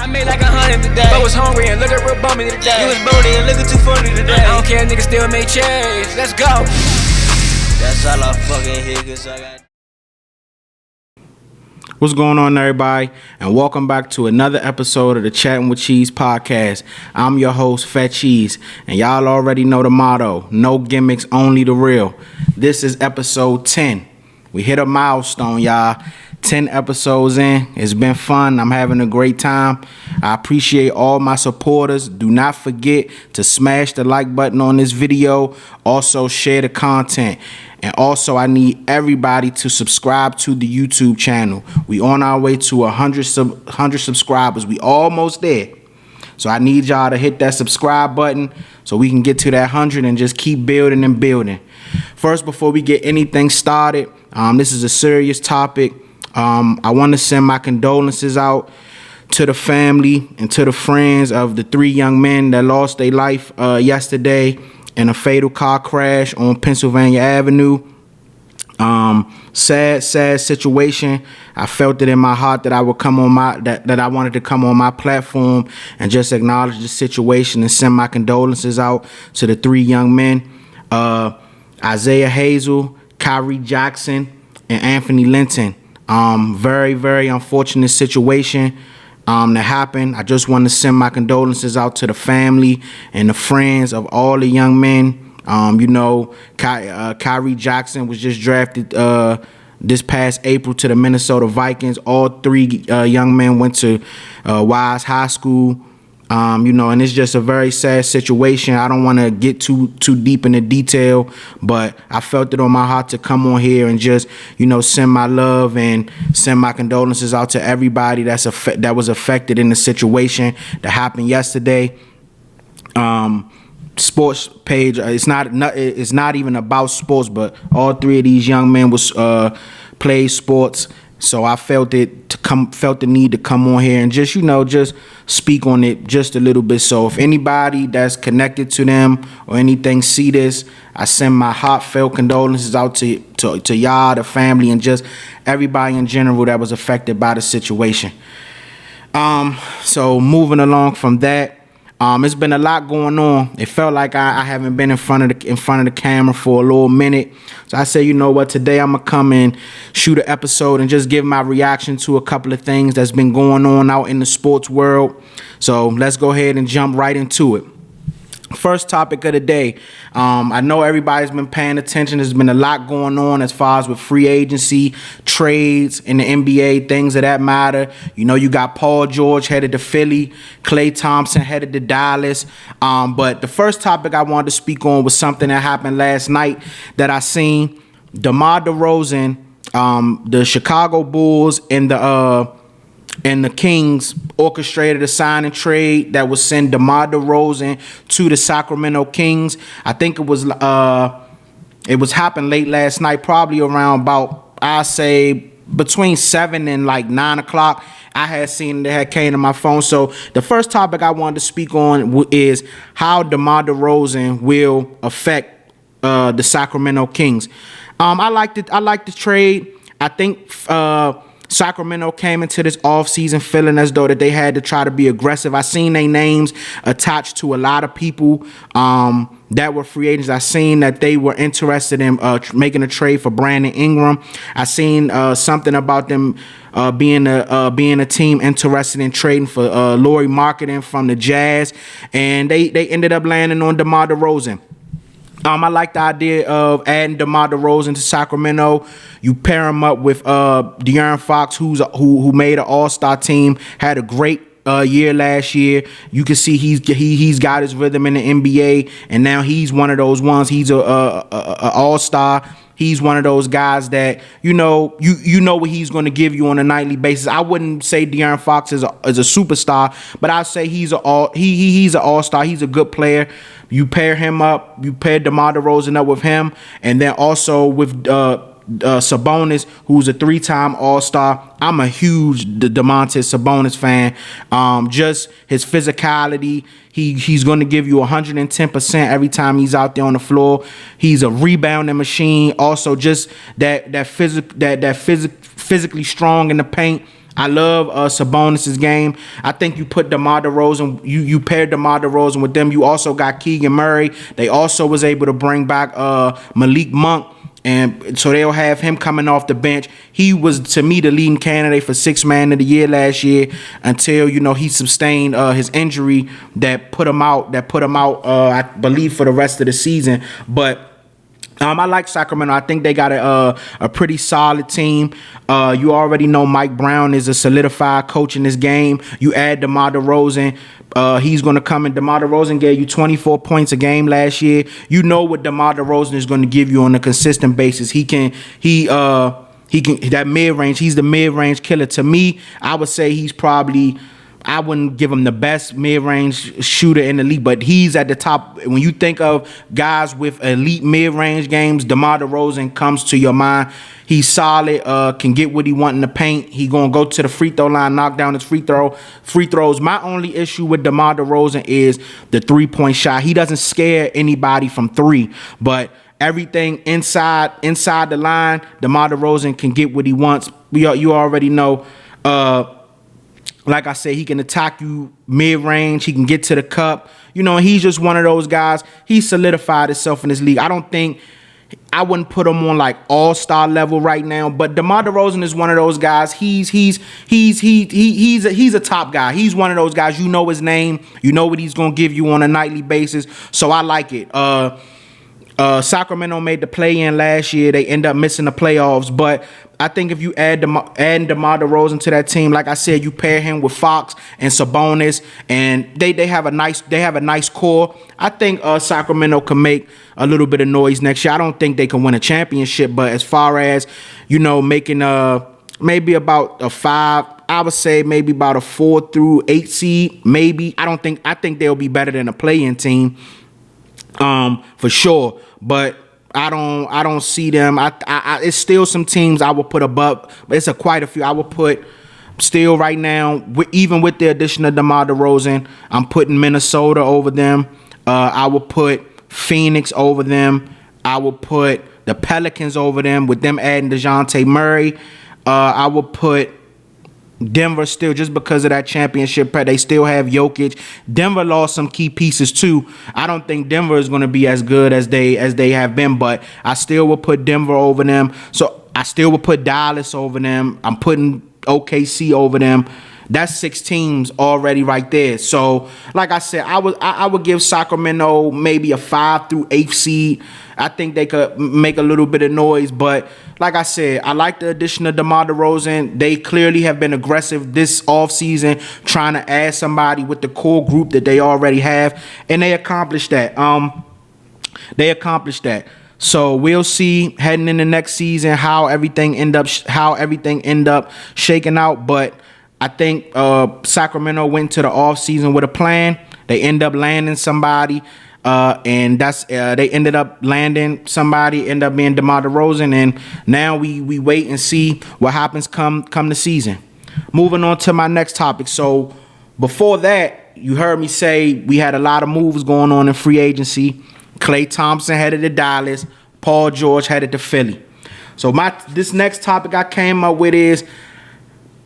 I made like 100 today, but was hungry and looking real bummy today. You was bony and looking too funny today. I don't care, niggas still make change. Let's go. That's all I fucking hear, cause I got. What's going on, everybody, and welcome back to another episode of the Chatting with Cheeze podcast. I'm your host, Fat Cheeze, and y'all already know the motto: no gimmicks, only the real. This is episode 10. We hit a milestone, y'all. 10 episodes in. It's been fun. I'm having a great time. I appreciate all my supporters. Do not forget to smash the like button on this video. Also, share the content. And also, I need everybody to subscribe to the YouTube channel. We on our way to 100 subscribers. We almost there. So I need y'all to hit that subscribe button so we can get to that 100 and just keep building and building. First, before we get anything started, this is a serious topic. I want to send my condolences out to the family and to the friends of the 3 young men that lost their life yesterday in a fatal car crash on Pennsylvania Avenue. Sad situation. I felt it in my heart that I would come on that I wanted to come on my platform and just acknowledge the situation and send my condolences out to the 3 young men, Isaiah Hazel, Kyrie Jackson, and Anthony Linton. Very, very unfortunate situation that happened. I just want to send my condolences out to the family and the friends of all the young men. Kyrie Jackson was just drafted this past April to the Minnesota Vikings. All 3 young men went to Wise High School. And it's just a very sad situation. I don't want to get too deep into detail, but I felt it on my heart to come on here and just, send my love and send my condolences out to everybody that was affected in the situation that happened yesterday. Sports page. It's not even about sports, but all 3 of these young men played sports. So I felt the need to come on here and just speak on it just a little bit. So if anybody that's connected to them or anything see this, I send my heartfelt condolences out to y'all, the family, and just everybody in general that was affected by the situation. So moving along from that. It's been a lot going on. It felt like I haven't been in front of the camera for a little minute. So I say, you know what, today I'm gonna come and shoot an episode and just give my reaction to a couple of things that's been going on out in the sports world. So let's go ahead and jump right into it. First topic of the day. I know everybody's been paying attention. There's been a lot going on as far as with free agency, trades in the NBA, things of that matter. You got Paul George headed to Philly, Klay Thompson headed to Dallas. But the first topic I wanted to speak on was something that happened last night that I seen. Demar Derozan, the Chicago Bulls and the Kings orchestrated a sign and trade that would send DeMar DeRozan to the Sacramento Kings. I think it was happened late last night, probably around about, I say, between 7 and like 9 o'clock. I had seen it came to my phone. So the first topic I wanted to speak on is how DeMar DeRozan will affect the Sacramento Kings. I like the trade. I think Sacramento came into this offseason feeling as though that they had to try to be aggressive. I seen their names attached to a lot of people that were free agents. I seen that they were interested in making a trade for Brandon Ingram. I seen something about them being a team interested in trading for Lauri Markkanen from the Jazz, and they ended up landing on DeMar DeRozan. I like the idea of adding DeMar DeRozan to Sacramento. You pair him up with De'Aaron Fox, who made an All-Star team, had a great year last year. You can see he's got his rhythm in the NBA, and now he's one of those ones. He's a All-Star. He's one of those guys that you know what he's going to give you on a nightly basis. I wouldn't say De'Aaron Fox is a superstar, but I'd say he's an all-star. He's a good player. You pair him up. You pair DeMar DeRozan up with him, and then also with Sabonis, who's a 3-time All-Star. I'm a huge Domantas Sabonis fan. Just his physicality. He's going to give you 110% every time he's out there on the floor. He's a rebounding machine. Also, just physically strong in the paint. I love Sabonis' game. I think you put DeMar DeRozan, you paired DeMar DeRozan with them. You also got Keegan Murray. They also was able to bring back Malik Monk. And so they'll have him coming off the bench. He was, to me, the leading candidate for Sixth Man of the Year last year until, he sustained his injury that put him out, I believe, for the rest of the season. But I like Sacramento. I think they got a pretty solid team. You already know Mike Brown is a solidified coach in this game. You add DeMar DeRozan. He's going to come in. DeMar DeRozan gave you 24 points a game last year. You know what DeMar DeRozan is going to give you on a consistent basis. He can that mid-range. He's the mid-range killer. To me, I would say he's probably, I wouldn't give him the best mid-range shooter in the league, but he's at the top. When you think of guys with elite mid-range games, DeMar DeRozan comes to your mind. He's solid, can get what he want in the paint. He going to go to the free throw line, knock down his free throws. My only issue with DeMar DeRozan is the three-point shot. He doesn't scare anybody from three, but everything inside the line, DeMar DeRozan can get what he wants. You already know. Like I said, he can attack you mid-range. He can get to the cup. He's just one of those guys. He solidified himself in this league. I wouldn't put him on like all-star level right now, but DeMar DeRozan is one of those guys. He's a top guy. He's one of those guys. You know his name. You know what he's gonna give you on a nightly basis. So I like it. Sacramento made the play-in last year. They end up missing the playoffs, but I think if you add DeMar DeRozan to that team, like I said, you pair him with Fox and Sabonis, and they have a nice core. I think Sacramento can make a little bit of noise next year. I don't think they can win a championship, but as far as making maybe about a 5, I would say maybe about a 4 through 8 seed, maybe. I think they'll be better than a play-in team, for sure. But I don't see them. It's still some teams I would put above, but it's quite a few. I would put still right now, even with the addition of DeMar DeRozan, I'm putting Minnesota over them. I would put Phoenix over them. I would put the Pelicans over them with them adding DeJounte Murray. I would put Denver still, just because of that championship. They still have Jokic. Denver lost some key pieces too. I don't think Denver is going to be as good as they have been, but I still will put Denver over them. So I still will put Dallas over them. I'm putting OKC over them. That's 6 teams already right there. So like I said, I would give Sacramento maybe a 5 through 8 seed. I think they could make a little bit of noise, but like I said, I like the addition of DeMar DeRozan. They clearly have been aggressive this offseason, trying to add somebody with the core group that they already have, and they accomplished that. So we'll see heading into next season how everything end up shaking out. But I think Sacramento went to the offseason with a plan. They end up landing somebody. And that's they ended up landing somebody, end up being DeMar DeRozan, and now we wait and see what happens come the season. Moving on to my next topic. So before that, you heard me say we had a lot of moves going on in free agency. Klay Thompson headed to Dallas. Paul George headed to Philly. So this next topic I came up with is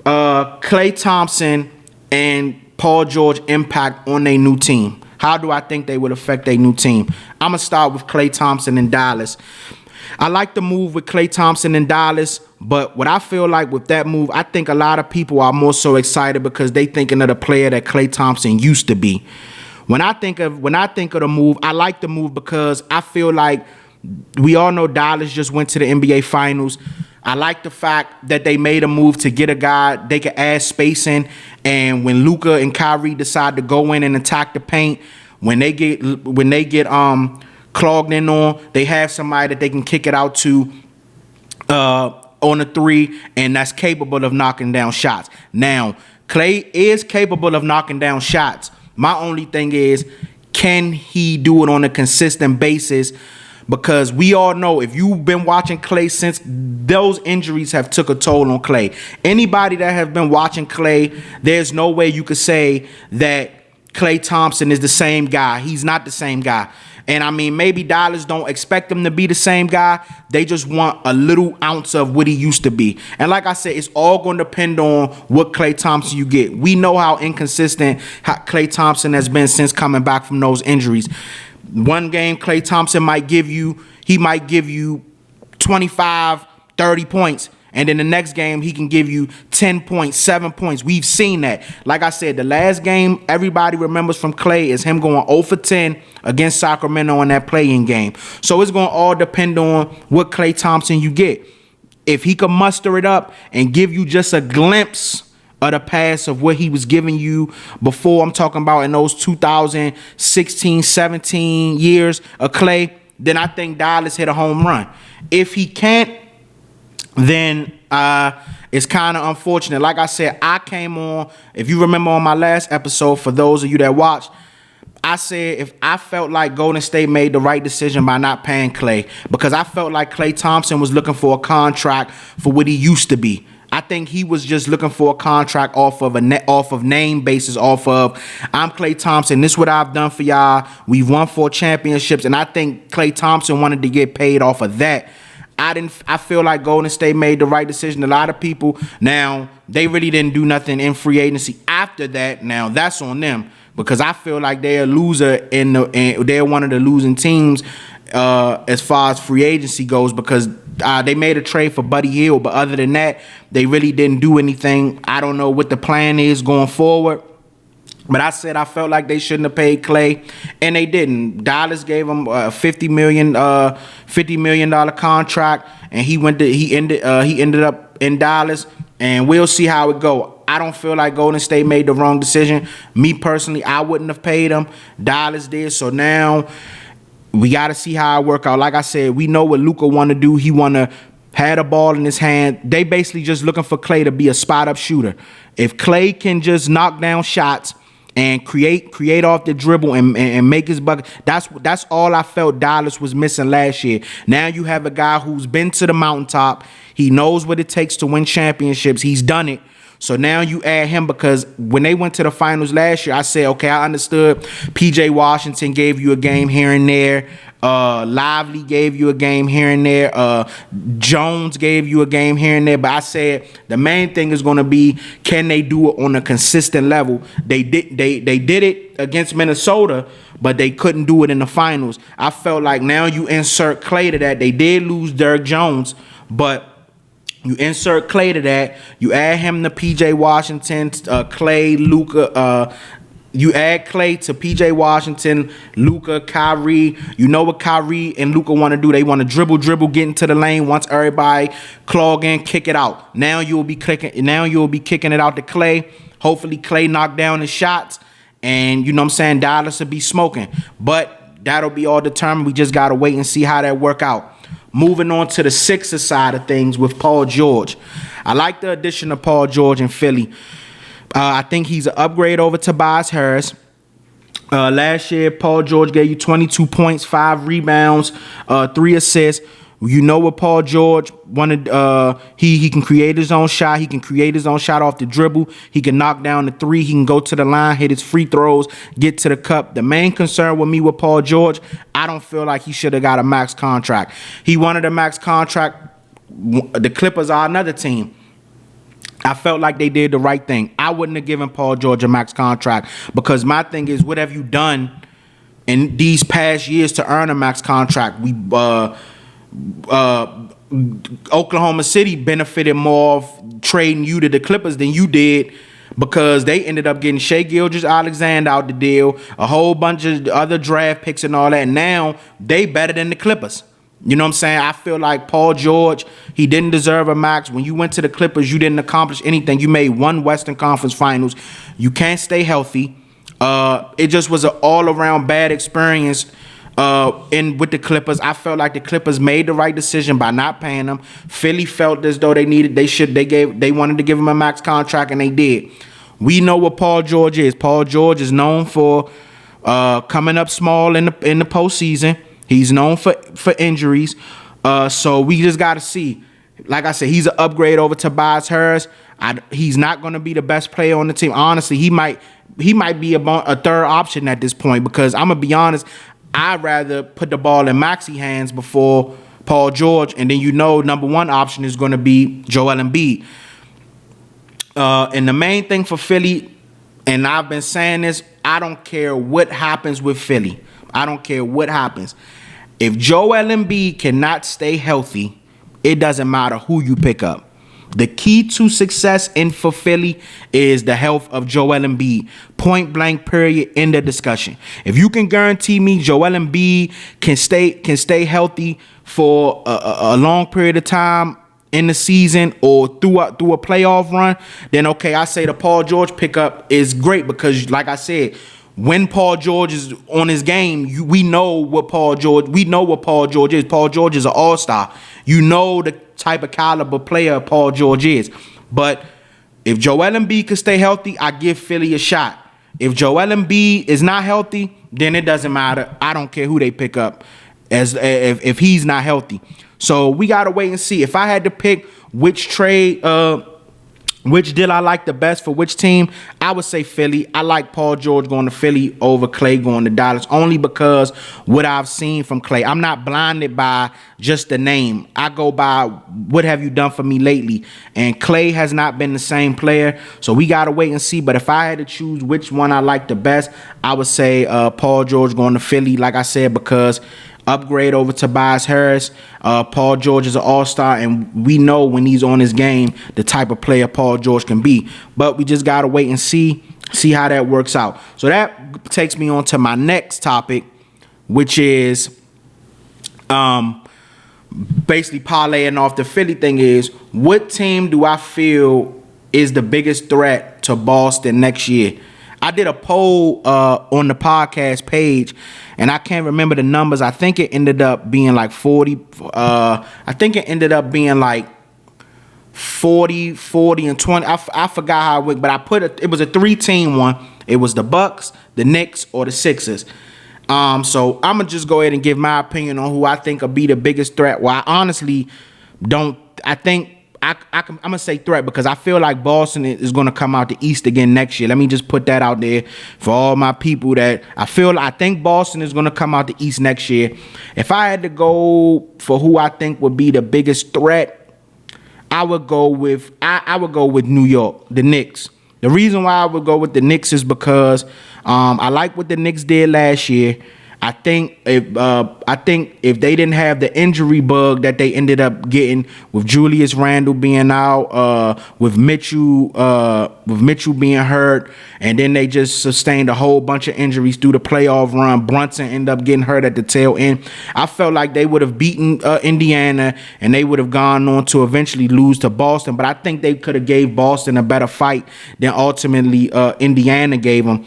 Klay Thompson and Paul George impact on their new team. How do I think they would affect their new team? I'm going to start with Klay Thompson in Dallas. I like the move with Klay Thompson in Dallas, but what I feel like with that move, I think a lot of people are more so excited because they thinking of the player that Klay Thompson used to be. When I think of the move, I like the move because I feel like we all know Dallas just went to the NBA Finals. I like the fact that they made a move to get a guy they could add spacing, and when Luka and Kyrie decide to go in and attack the paint, when they get clogged in on, they have somebody that they can kick it out to on a 3, and that's capable of knocking down shots. Now, Klay is capable of knocking down shots. My only thing is, can he do it on a consistent basis? Because we all know, if you've been watching Klay since, those injuries have took a toll on Klay. Anybody that has been watching Klay, there's no way you could say that Klay Thompson is the same guy. He's not the same guy. And I mean, maybe Dallas don't expect him to be the same guy. They just want a little ounce of what he used to be. And like I said, it's all going to depend on what Klay Thompson you get. We know how inconsistent Klay Thompson has been since coming back from those injuries. One game, Klay Thompson might give you 25, 30 points. And then the next game, he can give you 10 points, 7 points. We've seen that. Like I said, the last game everybody remembers from Klay is him going 0 for 10 against Sacramento in that play-in game. So it's going to all depend on what Klay Thompson you get. If he can muster it up and give you just a glimpse of the past of what he was giving you before, I'm talking about in those 2016, 17 years of Klay, then I think Dallas hit a home run. If he can't, then it's kind of unfortunate. Like I said, I came on, if you remember on my last episode, for those of you that watched, I said if I felt like Golden State made the right decision by not paying Klay, because I felt like Klay Thompson was looking for a contract for what he used to be. I think he was just looking for a contract off of name basis, off of I'm Klay Thompson. This is what I've done for y'all. We've won 4 championships, and I think Klay Thompson wanted to get paid off of that. I feel like Golden State made the right decision. A lot of people, now, they really didn't do nothing in free agency after that. Now, that's on them, because I feel like they're a loser and they're one of the losing teams as far as free agency goes, because they made a trade for Buddy Hield, but other than that, they really didn't do anything. I don't know what the plan is going forward. But I said I felt like they shouldn't have paid Klay, and they didn't. Dallas gave him a $50 million contract, and he ended up in Dallas, and we'll see how it go. I don't feel like Golden State made the wrong decision. Me personally, I wouldn't have paid him. Dallas did, so now we got to see how it work out. Like I said, we know what Luka want to do. He want to have the ball in his hand. They basically just looking for Klay to be a spot-up shooter. If Klay can just knock down shots and create off the dribble and make his bucket, that's all I felt Dallas was missing last year. Now you have a guy who's been to the mountaintop. He knows what it takes to win championships. He's done it. So now you add him, because when they went to the finals last year, I said, okay, I understood P.J. Washington gave you a game here and there. Lively gave you a game here and there. Jones gave you a game here and there. But I said the main thing is going to be, can they do it on a consistent level? They did it against Minnesota, but they couldn't do it in the finals. I felt like now you insert Klay to that. They did lose Derrick Jones, but you insert Klay to that. You add him to P.J. Washington, Klay, Luka. You add Klay to P.J. Washington, Luka, Kyrie. You know what Kyrie and Luka want to do. They want to dribble, get into the lane. Once everybody clog in, kick it out. Now you'll be kicking it out to Klay. Hopefully Klay knock down his shots, and you know what I'm saying, Dallas will be smoking. But that'll be all determined. We just got to wait and see how that work out. Moving on to the Sixers side of things with Paul George. I like the addition of Paul George in Philly. I think he's an upgrade over Tobias Harris. Last year, Paul George gave you 22 points, 5 rebounds, 3 assists. You know what Paul George wanted. He can create his own shot. He can create his own shot off the dribble. He can knock down the 3. He can go to the line, hit his free throws, get to the cup. The main concern with me with Paul George, I don't feel like he should have got a max contract. He wanted a max contract. The Clippers are another team. I felt like they did the right thing. I wouldn't have given Paul George a max contract, because my thing is, what have you done in these past years to earn a max contract? Oklahoma City benefited more of trading you to the Clippers than you did, because they ended up getting Shai Gilgeous-Alexander out the deal, a whole bunch of other draft picks and all that. And now they better than the Clippers. You know what I'm saying? I feel like Paul George, he didn't deserve a max. When you went to the Clippers, you didn't accomplish anything. You made 1 Western Conference Finals. You can't stay healthy. It just was an all-around bad experience with the Clippers. I felt like the Clippers made the right decision by not paying them. Philly felt as though they wanted to give him a max contract, and they did. We know what Paul George is. Paul George is known for coming up small in the postseason. He's known for injuries. So we just got to see. Like I said, he's an upgrade over Tobias Harris. He's not going to be the best player on the team. Honestly, he might be a third option at this point, because I'm going to be honest, I'd rather put the ball in Maxey hands before Paul George, and then number one option is going to be Joel Embiid. And the main thing for Philly, and I've been saying this, I don't care what happens with Philly. I don't care what happens. If Joel Embiid cannot stay healthy, it doesn't matter who you pick up. The key to success for Philly is the health of Joel Embiid. Point blank, period, end of discussion. If you can guarantee me Joel Embiid can stay healthy for a long period of time in the season or through a playoff run, then okay, I say the Paul George pickup is great because, like I said, when Paul George is on his game, we know what Paul George is. Paul George is an all-star. You know the type of caliber player Paul George is. But if Joel Embiid can stay healthy, I give Philly a shot. If Joel Embiid is not healthy, then it doesn't matter. I don't care who they pick up if he's not healthy. So we got to wait and see. If I had to pick which deal I like the best for which team, I would say Philly. I like Paul George going to Philly over Klay going to Dallas, only because what I've seen from Klay. I'm not blinded by just the name. I go by what have you done for me lately. And Klay has not been the same player, so we got to wait and see. But if I had to choose which one I like the best, I would say Paul George going to Philly, like I said, because upgrade over Tobias Harris. Paul George is an all-star, and we know when he's on his game the type of player Paul George can be. But we just got to wait and see how that works out. So that takes me on to my next topic, which is basically parlaying off the Philly thing is, what team do I feel is the biggest threat to Boston next year? I did a poll on the podcast page, and I can't remember the numbers. I think it ended up being like 40. I think it ended up being like 40, and 20. I forgot how it went, but it was a 3-team one. It was the Bucks, the Knicks, or the Sixers. So I'm going to just go ahead and give my opinion on who I think will be the biggest threat. Well, I honestly don't. I think I'm going to say threat because I feel like Boston is going to come out the East again next year. Let me just put that out there for all my people that I think Boston is going to come out the East next year. If I had to go for who I think would be the biggest threat, I would go with New York, the Knicks. The reason why I would go with the Knicks is because I like what the Knicks did last year. I think if they didn't have the injury bug that they ended up getting with Julius Randle being out, with Mitchell being hurt, and then they just sustained a whole bunch of injuries through the playoff run. Brunson ended up getting hurt at the tail end. I felt like they would have beaten Indiana, and they would have gone on to eventually lose to Boston. But I think they could have gave Boston a better fight than ultimately Indiana gave them.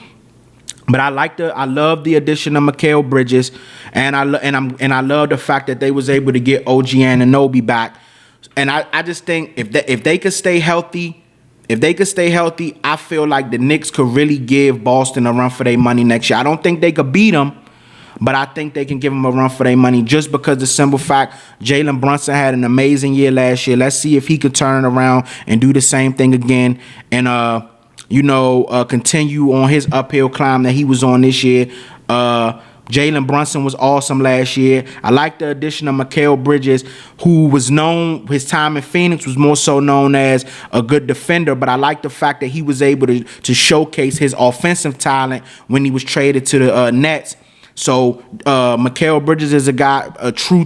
But I love the addition of Mikal Bridges, and I love the fact that they was able to get OG Anunoby back. And I just think if they could stay healthy, I feel like the Knicks could really give Boston a run for their money next year. I don't think they could beat them, but I think they can give them a run for their money just because the simple fact Jalen Brunson had an amazing year last year. Let's see if he could turn it around and do the same thing again and continue on his uphill climb that he was on this year. Jalen Brunson was awesome last year. I like the addition of Mikal Bridges, who was known, his time in Phoenix was more so known as a good defender, but I like the fact that he was able to showcase his offensive talent when he was traded to the Nets. So Mikal Bridges is a guy, a true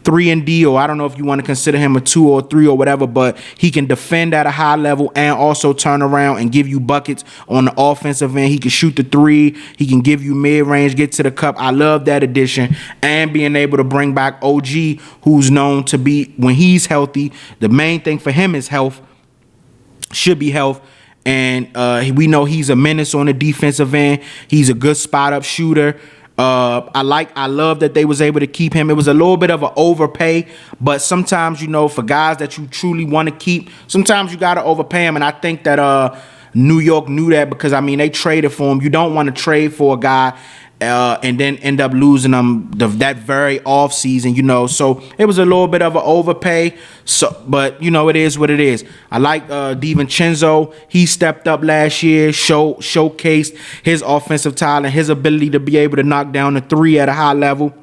3-and-D, or I don't know if you want to consider him a 2 or 3 or whatever, but he can defend at a high level and also turn around and give you buckets on the offensive end. He can shoot the 3. He can give you mid-range, get to the cup. I love that addition. And being able to bring back OG, who's known to be, when he's healthy, the main thing for him is health, should be health. And we know he's a menace on the defensive end. He's a good spot-up shooter. I love that they was able to keep him. It was a little bit of an overpay, but sometimes, for guys that you truly want to keep, sometimes you got to overpay him. And I think that New York knew that because, I mean, they traded for him. You don't want to trade for a guy and then end up losing them that very off season, you know. So it was a little bit of an overpay. So, but you know, it is what it is. I like DiVincenzo. He stepped up last year, showcased his offensive talent, his ability to be able to knock down the three at a high level.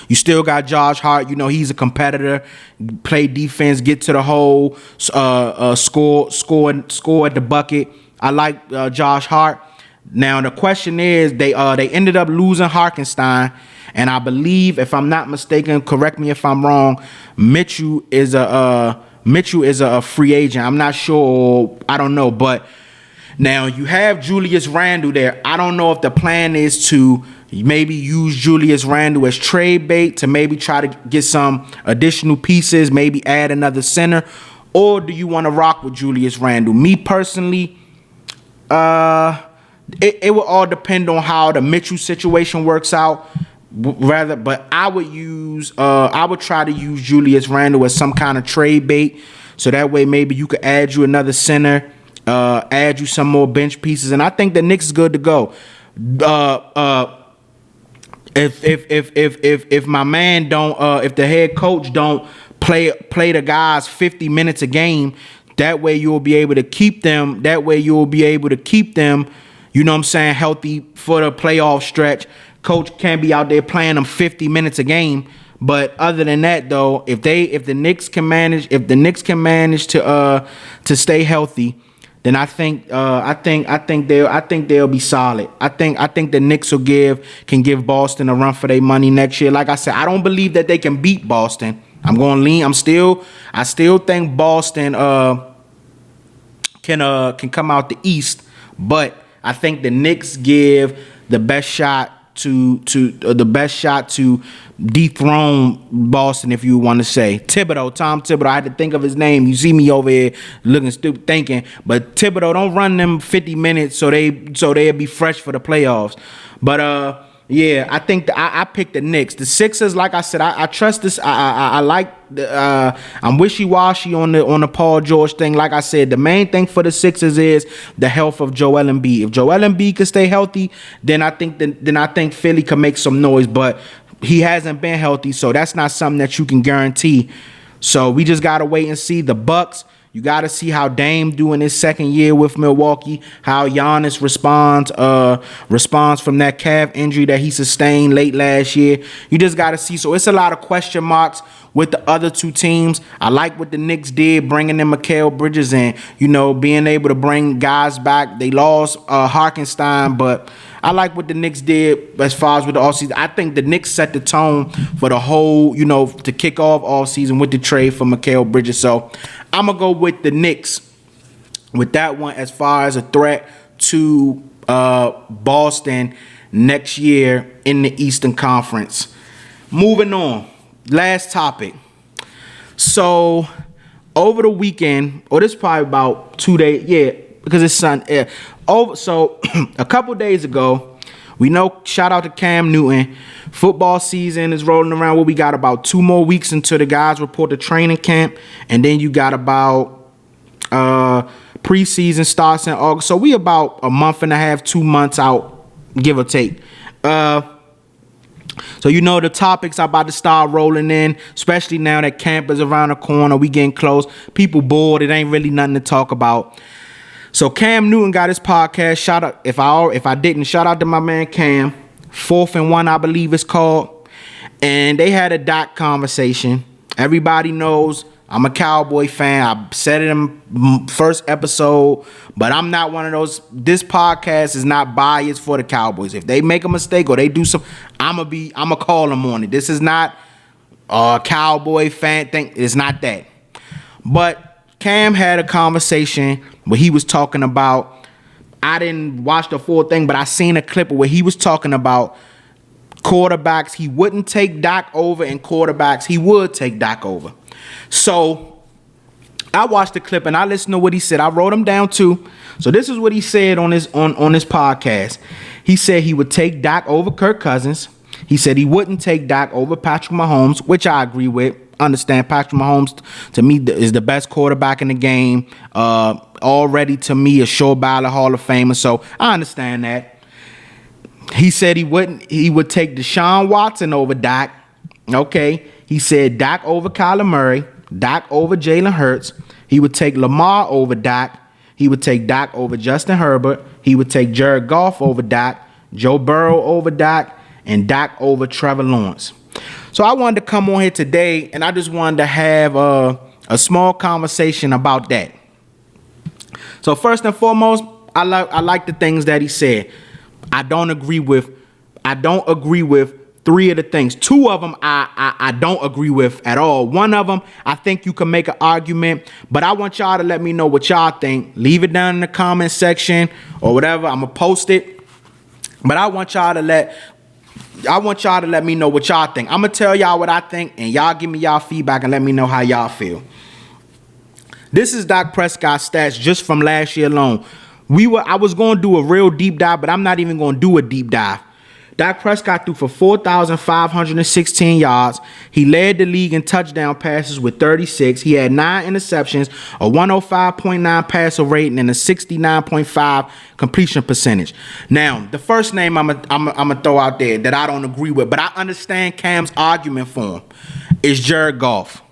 You still got Josh Hart. You know, he's a competitor. Play defense, get to the hole, score at the bucket. I like Josh Hart. Now the question is, they ended up losing Hartenstein, and I believe, if I'm not mistaken, correct me if I'm wrong, Mitchell is a free agent. I'm not sure. I don't know, but now you have Julius Randle there. I don't know if the plan is to maybe use Julius Randle as trade bait to maybe try to get some additional pieces, maybe add another center, or do you want to rock with Julius Randle? Me personally, it will all depend on how the Mitchell situation works out. But I would try to use Julius Randle as some kind of trade bait, so that way maybe you could add you another center, add you some more bench pieces, and I think the Knicks is good to go. If my man don't, if the head coach don't play the guys 50 minutes a game, that way you'll be able to keep them. You know what I'm saying, healthy for the playoff stretch. Coach can't be out there playing them 50 minutes a game. But other than that, though, if the Knicks can manage to stay healthy, then I think they'll be solid. I think the Knicks can give Boston a run for their money next year. Like I said, I don't believe that they can beat Boston. I still think Boston can come out the East, but I think the Knicks give the best shot to dethrone Boston, if you want to say. Tom Thibodeau. I had to think of his name. You see me over here looking stupid thinking, but Thibodeau, don't run them 50 minutes so they'll be fresh for the playoffs. But yeah, I think I picked the Knicks. The Sixers, like I said, I trust this. I like. I'm wishy-washy on the Paul George thing. Like I said, the main thing for the Sixers is the health of Joel Embiid. If Joel Embiid can stay healthy, then I think Philly can make some noise. But he hasn't been healthy, so that's not something that you can guarantee. So we just gotta wait and see. The Bucks. You got to see how Dame do in his second year with Milwaukee, how Giannis responds from that calf injury that he sustained late last year. You just got to see. So it's a lot of question marks with the other two teams. I like what the Knicks did, bringing in Mikal Bridges and, you know, being able to bring guys back. They lost Hartenstein, but I like what the Knicks did as far as with the offseason. I think the Knicks set the tone for the whole, you know, to kick off offseason with the trade for Mikal Bridges. So I'm going to go with the Knicks with that one as far as a threat to Boston next year in the Eastern Conference. Moving on. Last topic. So over the weekend, or this is probably about 2 days, yeah, because it's Sunday. So a couple days ago, we know, shout out to Cam Newton. Football season is rolling around where we got about 2 more weeks until the guys report to training camp. And then you got about preseason starts in August. So we about a month and a half, 2 months out, give or take. So you know the topics are about to start rolling in, especially now that camp is around the corner. We getting close. People bored. It ain't really nothing to talk about. So Cam Newton got his podcast. Shout out if I didn't, shout out to my man Cam. 4th and 1, I believe it's called. And they had a Dak conversation. Everybody knows I'm a Cowboy fan. I said it in first episode, but I'm not one of those. This podcast is not biased for the Cowboys. If they make a mistake or they do something, I'ma call them on it. This is not a Cowboy fan thing. It's not that. But Cam had a conversation where he was talking about, I didn't watch the full thing, but I seen a clip where he was talking about quarterbacks he wouldn't take Dak over and quarterbacks he would take Dak over. So I watched the clip and I listened to what he said. I wrote him down too. So this is what he said on his podcast. He said he would take Dak over Kirk Cousins. He said he wouldn't take Dak over Patrick Mahomes, which I agree with. understand. Patrick Mahomes, to me, is the best quarterback in the game. Already, to me, a sure ballot Hall of Famer. So I understand that. He said he would take Deshaun Watson over Dak. Okay. He said Dak over Kyler Murray, Dak over Jalen Hurts. He would take Lamar over Dak. He would take Dak over Justin Herbert. He would take Jared Goff over Dak, Joe Burrow over Dak, and Dak over Trevor Lawrence. So I wanted to come on here today, and I just wanted to have a small conversation about that. So first and foremost, I like the things that he said. I don't agree with three of the things. Two of them I don't agree with at all. One of them, I think you can make an argument, but I want y'all to let me know what y'all think. Leave it down in the comment section or whatever. I'm gonna post it. But I want y'all to let me know what y'all think. I'm gonna tell y'all what I think, and y'all give me y'all feedback and let me know how y'all feel. This is Dak Prescott stats just from last year alone. I was going to do a real deep dive, but I'm not even going to do a deep dive. Dak Prescott threw for 4,516 yards. He led the league in touchdown passes with 36. He had 9 interceptions, a 105.9 passer rating, and a 69.5 completion percentage. Now, the first name I'm gonna throw out there that I don't agree with, but I understand Cam's argument for him, is Jared Goff.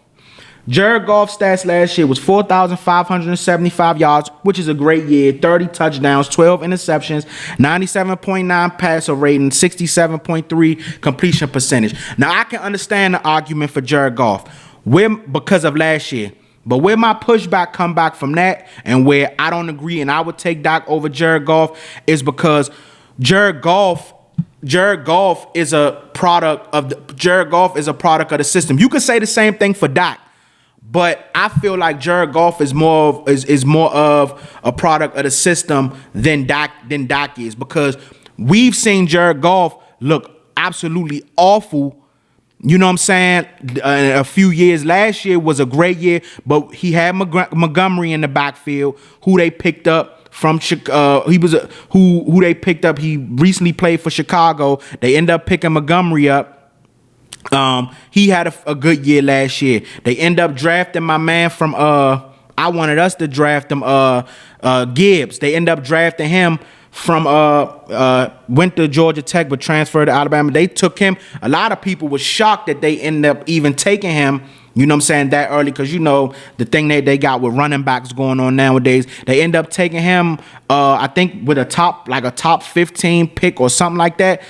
Jared Goff's stats last year was 4,575 yards, which is a great year, 30 touchdowns, 12 interceptions, 97.9 passer rating, 67.3 completion percentage. Now, I can understand the argument for Jared Goff because of last year. But where my pushback come back from that and where I don't agree and I would take Dak over Jared Goff is because Jared Goff is a product of the system. You could say the same thing for Dak. But I feel like Jared Goff is more of a product of the system than Dak is, because we've seen Jared Goff look absolutely awful. You know what I'm saying? A few years. Last year was a great year, but he had Montgomery in the backfield, who they picked up from Chicago. Who they picked up. He recently played for Chicago. They end up picking Montgomery up. He had a good year last year. They end up drafting my man from I wanted us to draft him, Gibbs. They end up drafting him from went to Georgia Tech but transferred to Alabama. They took him. A lot of people were shocked that they ended up even taking him, you know what I'm saying, that early, because you know the thing that they got with running backs going on nowadays. They end up taking him I think with a top 15 pick or something like that.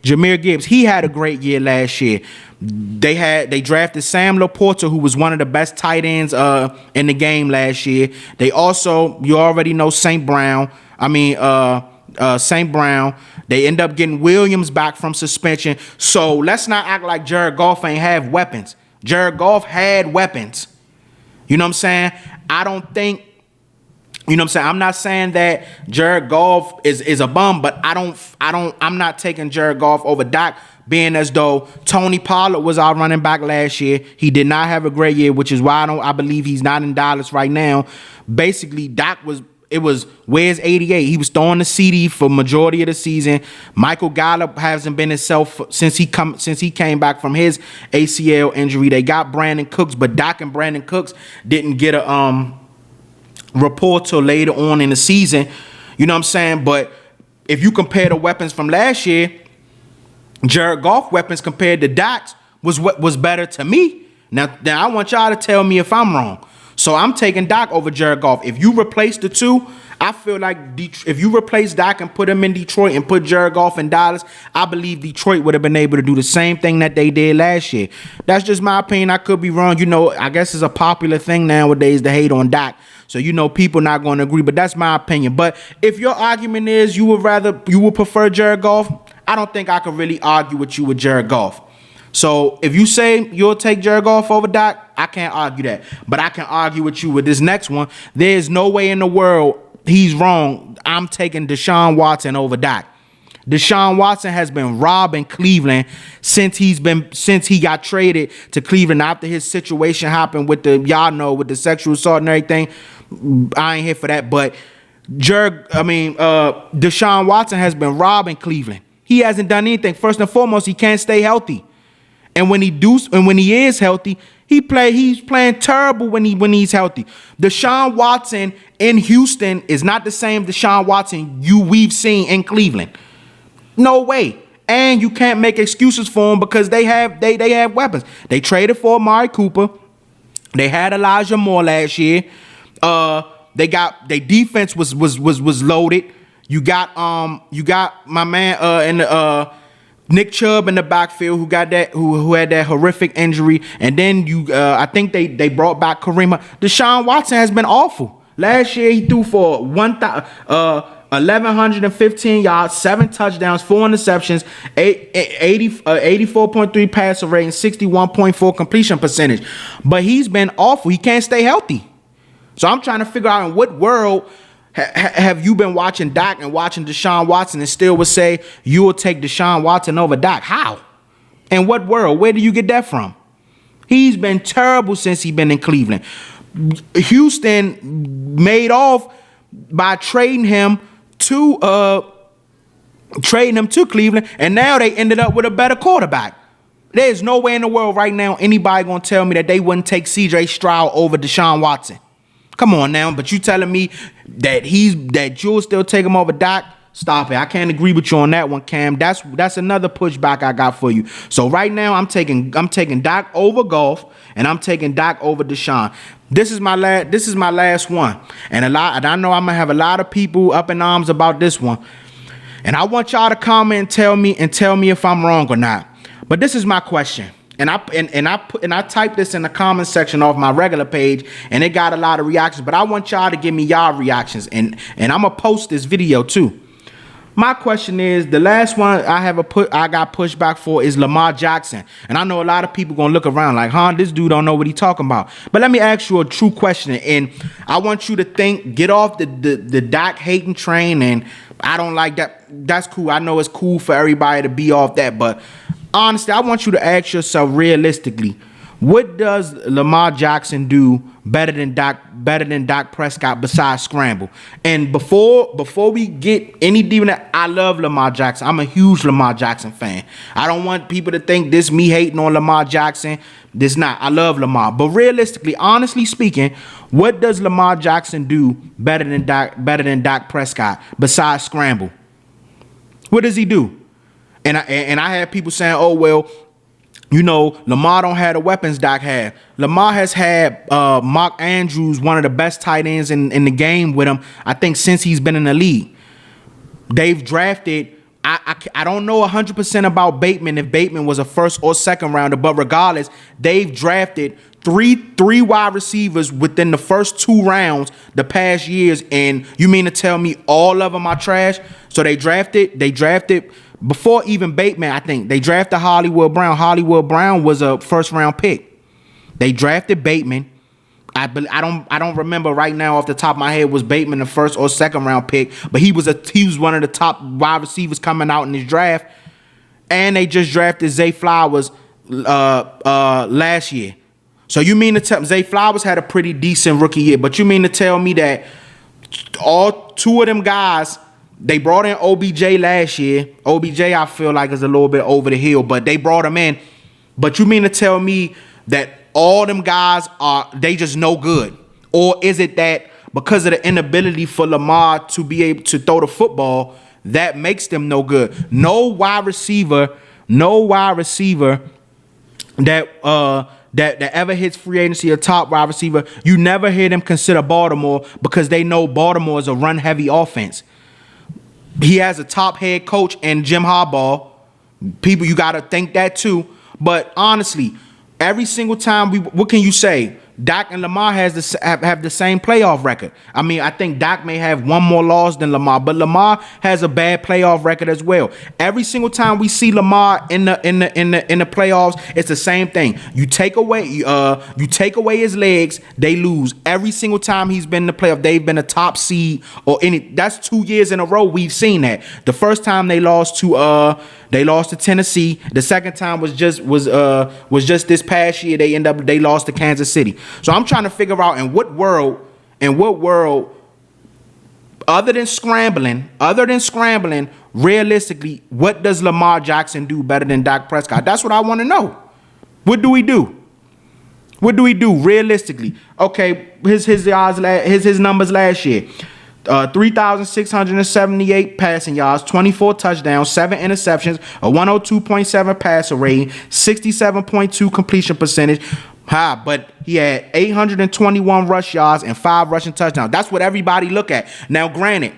Jahmyr Gibbs, he had a great year last year. They drafted Sam Laporta, who was one of the best tight ends in the game last year. They also, you already know, St. Brown. St. Brown. They end up getting Williams back from suspension. So let's not act like Jared Goff ain't have weapons. Jared Goff had weapons. You know what I'm saying? I don't think. You know what I'm saying? I'm not saying that Jared Goff is a bum, but I'm not taking Jared Goff over Dak, being as though Tony Pollard was our running back last year. He did not have a great year, which is why I believe he's not in Dallas right now. Basically, Dak was where's 88? He was throwing the CD for majority of the season. Michael Gallup hasn't been himself since he came back from his ACL injury. They got Brandon Cooks, but Dak and Brandon Cooks didn't get a report till later on in the season. You know what I'm saying? But if you compare the weapons from last year, Jared Goff weapons compared to Dak's was better to me. Now I want y'all to tell me if I'm wrong. So I'm taking Dak over Jared Goff. If you replace the two, I feel like if you replace Dak and put him in Detroit and put Jared Goff in Dallas, I believe Detroit would have been able to do the same thing that they did last year. That's just my opinion. I could be wrong. You know, I guess it's a popular thing nowadays to hate on Dak. So, you know, people not going to agree, but that's my opinion. But if your argument is you would prefer Jared Goff, I don't think I could really argue with you with Jared Goff. So if you say you'll take Jared Goff over Dak, I can't argue that. But I can argue with you with this next one. There's no way in the world he's wrong. I'm taking Deshaun Watson over Dak. Deshaun Watson has been robbing Cleveland since he got traded to Cleveland after his situation happened with with the sexual assault and everything. I ain't here for that. But Deshaun Watson has been robbing Cleveland. He hasn't done anything. First and foremost, he can't stay healthy. And when he is healthy, he's playing terrible when he's healthy. Deshaun Watson in Houston is not the same Deshaun Watson we've seen in Cleveland. No way. And you can't make excuses for them because they have weapons. They traded for Amari Cooper. They had Elijah Moore last year. Their defense was loaded. You got my man Nick Chubb in the backfield who had that horrific injury, and then I think they brought back Kareem. Deshaun Watson has been awful. Last year he threw for 1,115 yards, 7 touchdowns, 4 interceptions, 84.3 passer rating, 61.4 completion percentage. But he's been awful. He can't stay healthy. So I'm trying to figure out in what world have you been watching Dak and watching Deshaun Watson and still would say you will take Deshaun Watson over Dak? How? In what world? Where do you get that from? He's been terrible since he's been in Cleveland. Houston made off by trading him to Cleveland, and now they ended up with a better quarterback. There's no way in the world right now anybody gonna tell me that they wouldn't take C.J. Stroud over Deshaun Watson. Come on now, but you telling me that you'll still take him over Dak? Stop it. I can't agree with you on that one, Cam. That's another pushback I got for you. So right now I'm taking Dak over Goff, and I'm taking Dak over Deshaun. This is my last one. And I know I'm gonna have a lot of people up in arms about this one. And I want y'all to comment and tell me if I'm wrong or not. But this is my question. And I typed this in the comment section off my regular page, and it got a lot of reactions. But I want y'all to give me y'all reactions, and I'm gonna post this video too. My question is, the last one I got pushed back for is Lamar Jackson, and I know a lot of people gonna look around like, this dude don't know what he talking about. But let me ask you a true question, and I want you to get off the Dak hating train. And I don't like that. That's cool. I know it's cool for everybody to be off that, but honestly, I want you to ask yourself realistically, what does Lamar Jackson do better than Dak Prescott besides scramble? And before we get any deeper, I love Lamar Jackson. I'm a huge Lamar Jackson fan. I don't want people to think this me hating on Lamar Jackson. This not. I love Lamar. But realistically, honestly speaking, what does Lamar Jackson do better than Dak Prescott besides scramble? What does he do? And I had people saying, oh, well, Lamar don't have the weapons Dak had. Lamar has had Mark Andrews, one of the best tight ends in the game with him, I think, since he's been in the league. They've drafted, I don't know 100% about Bateman, if Bateman was a first or second rounder, but regardless, they've drafted three wide receivers within the first 2 rounds the past years, and you mean to tell me all of them are trash? So they drafted before even Bateman, I think they drafted Hollywood Brown. Hollywood Brown was a first round pick. They drafted Bateman. I don't remember right now off the top of my head, was Bateman the first or second round pick, but he was one of the top wide receivers coming out in this draft. And they just drafted Zay Flowers last year. So you mean to tell Zay Flowers had a pretty decent rookie year, but you mean to tell me that all 2 of them guys, they brought in OBJ last year. OBJ, I feel like, is a little bit over the hill, but they brought him in. But you mean to tell me that all them guys they just no good? Or is it that because of the inability for Lamar to be able to throw the football, that makes them no good? No wide receiver that ever hits free agency, a top wide receiver, you never hear them consider Baltimore because they know Baltimore is a run-heavy offense. He has a top head coach and Jim Harbaugh. People, you got to think that too. But honestly, every single time what can you say? Dak and Lamar have the same playoff record. I mean, I think Dak may have 1 more loss than Lamar, but Lamar has a bad playoff record as well. Every single time we see Lamar in the playoffs, it's the same thing. You take away his legs, they lose. Every single time he's been in the playoff, they've been a top seed that's 2 years in a row we've seen that. The first time they lost to Tennessee. The second time was just this past year. They lost to Kansas City. So I'm trying to figure out in what world, other than scrambling, realistically, what does Lamar Jackson do better than Dak Prescott? That's what I want to know. What do we do? What do we do realistically? Okay, his numbers last year. 3,678 passing yards, 24 touchdowns, 7 interceptions, a 102.7 passer rating, 67.2 completion percentage. But he had 821 rush yards and 5 rushing touchdowns. That's what everybody look at. Now, granted,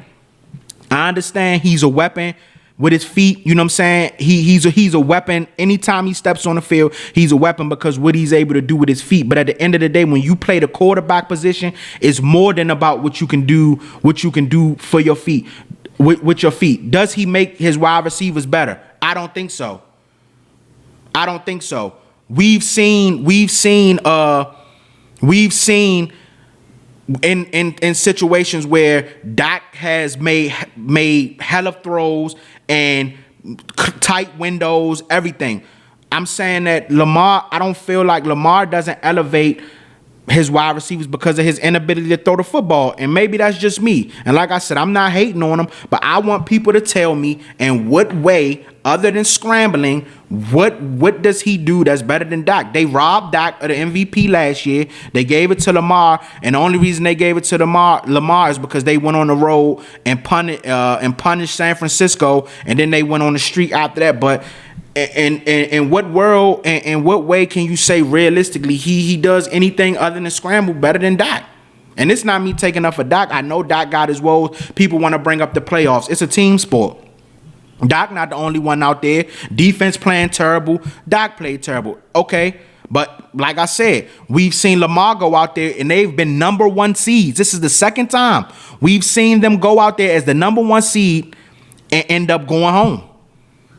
I understand he's a weapon with his feet. You know what I'm saying? He's a weapon. Anytime he steps on the field, he's a weapon because what he's able to do with his feet. But at the end of the day, when you play the quarterback position, it's more than about what you can do for your feet, with your feet. Does he make his wide receivers better? I don't think so. We've seen in situations where Dak has made hella throws and tight windows, everything. I'm saying that Lamar, I don't feel like Lamar doesn't elevate his wide receivers because of his inability to throw the football. And maybe that's just me. And like I said, I'm not hating on him, but I want people to tell me in what way, other than scrambling, what does he do that's better than Dak? They robbed Dak of the MVP last year. They gave it to Lamar, and the only reason they gave it to Lamar is because they went on the road and punished San Francisco, and then they went on the streak after that. But in what world and in what way can you say realistically he does anything other than scramble better than Dak? And it's not me taking up for Dak. I know Dak got his woes. People want to bring up the playoffs. It's a team sport. Dak not the only one out there. Defense playing terrible. Dak played terrible. Okay. But like I said, we've seen Lamar go out there and they've been number 1 seeds. This is the second time we've seen them go out there as the number 1 seed and end up going home.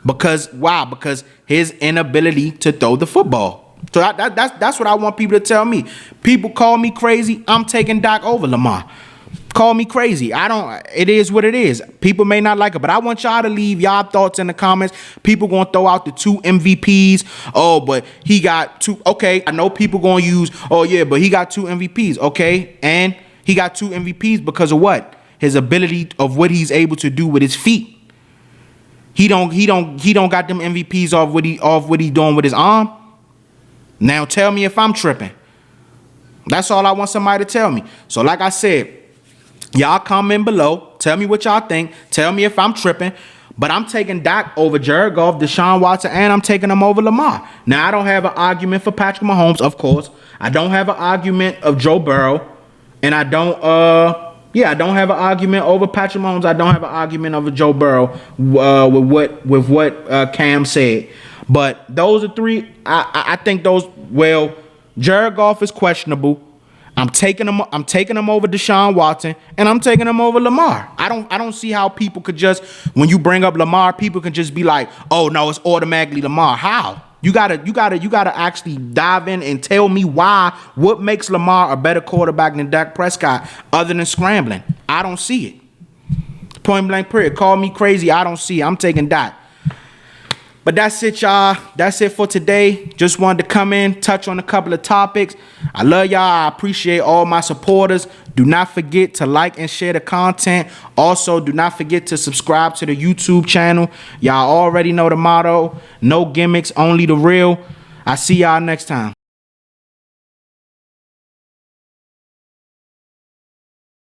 Because why? Because his inability to throw the football. So that's what I want people to tell me. People call me crazy. I'm taking Dak over Lamar. Call me crazy. It is what it is. People may not like it, but I want y'all to leave y'all thoughts in the comments. People gonna throw out the 2 MVPs. Oh, but he got 2. Okay, I know people gonna use, oh yeah, but he got 2 MVPs. Okay, and he got 2 MVPs because of what? His ability of what he's able to do with his feet. He don't got them MVPs off what he doing with his arm. Now tell me if I'm tripping. That's all I want somebody to tell me. So like I said, y'all comment below. Tell me what y'all think. Tell me if I'm tripping. But I'm taking Dak over Jared Goff, Deshaun Watson, and I'm taking him over Lamar. Now I don't have an argument for Patrick Mahomes, of course. I don't have an argument of Joe Burrow, and I don't have an argument over Patrick Mahomes. I don't have an argument over Joe Burrow with what Cam said. But those are 3. I think those. Well, Jared Goff is questionable. I'm taking him over Deshaun Watson, and I'm taking him over Lamar. I don't see how people could just, when you bring up Lamar, people can just be like, oh no, it's automatically Lamar. How? You gotta actually dive in and tell me why. What makes Lamar a better quarterback than Dak Prescott other than scrambling? I don't see it. Point blank period. Call me crazy. I don't see it. I'm taking Dak. But that's it, y'all. That's it for today. Just wanted to come in, touch on a couple of topics. I love y'all. I appreciate all my supporters. Do not forget to like and share the content. Also, do not forget to subscribe to the YouTube channel. Y'all already know the motto. No gimmicks, only the real. I see y'all next time.